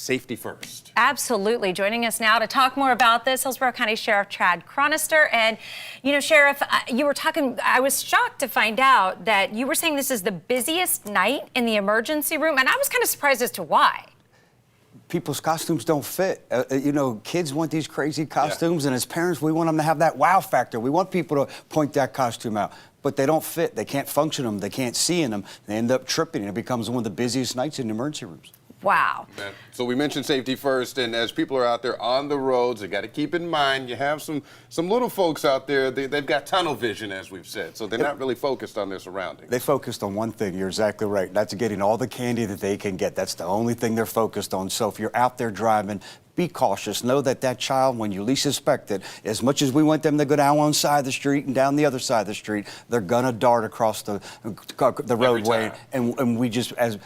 safety first. Absolutely. Joining us now to talk more about this, Hillsborough County Sheriff Chad Chronister. And, you know, Sheriff, you were talking, I was shocked to find out that you were saying this is the busiest night in the emergency room, and I was kind of surprised as to why. People's costumes don't fit. You know, kids want these crazy costumes, and as parents, we want them to have that wow factor. We want people to point that costume out, but they don't fit. They can't function them. They can't see in them. They end up tripping, and it becomes one of the busiest nights in the emergency rooms. Wow. So we mentioned safety first, and as people are out there on the roads, they got to keep in mind you have some little folks out there. They've got tunnel vision, as we've said, so they're not really focused on their surroundings. They focused on one thing. You're exactly right. That's getting all the candy that they can get. That's the only thing they're focused on. So if you're out there driving, be cautious. Know that that child, when you least expect it, as much as we want them to go down one side of the street and down the other side of the street, they're gonna dart across the roadway. And we just, as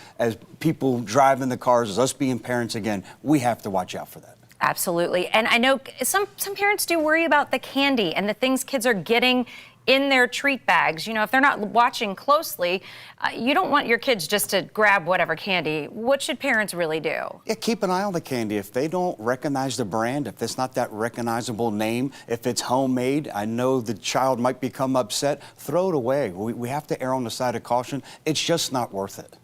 people driving the cars, as us being parents again, we have to watch out for that. Absolutely. And I know some parents do worry about the candy and the things kids are getting in their treat bags. You know, if they're not watching closely, you don't want your kids just to grab whatever candy. What should parents really do? Yeah, keep an eye on the candy. If they don't recognize the brand, if it's not that recognizable name, if it's homemade, I know the child might become upset, throw it away. We have to err on the side of caution. It's just not worth it.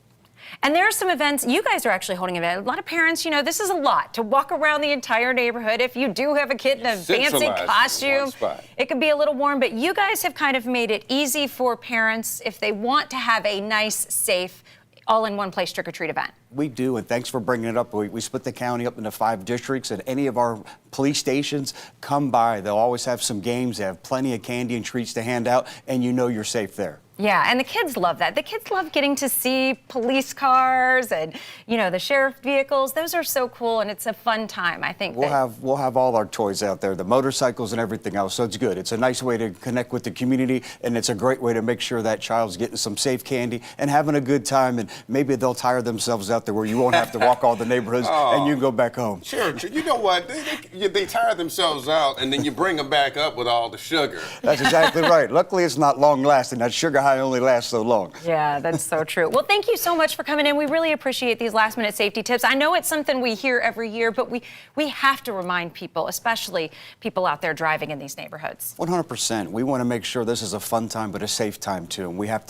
And there are some events, you guys are actually holding an event. A lot of parents, you know, this is a lot to walk around the entire neighborhood. If you do have a kid in a fancy costume, it could be a little warm, but you guys have kind of made it easy for parents if they want to have a nice, safe, all-in-one-place trick-or-treat event. We do, and thanks for bringing it up. We split the county up into 5 districts, and any of our police stations, come by. They'll always have some games. They have plenty of candy and treats to hand out, and you know you're safe there. Yeah, and the kids love that. The kids love getting to see police cars and, you know, the sheriff vehicles. Those are so cool, and it's a fun time, I think. We'll have all our toys out there, the motorcycles and everything else, so it's good. It's a nice way to connect with the community, and it's a great way to make sure that child's getting some safe candy and having a good time, and maybe they'll tire themselves out there where you won't have to walk all the neighborhoods and you can go back home. Sure, you know what? They tire themselves out, and then you bring them back up with all the sugar. That's exactly right. Luckily, it's not long-lasting. That sugar high only lasts so long. Yeah, that's so true. Well, thank you so much for coming in. We really appreciate these last-minute safety tips. I know it's something we hear every year, but we have to remind people, especially people out there driving in these neighborhoods. 100%. We want to make sure this is a fun time, but a safe time too. And we have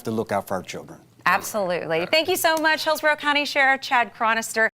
to look out for our children. Absolutely. Thank you so much, Hillsborough County Sheriff Chad Chronister.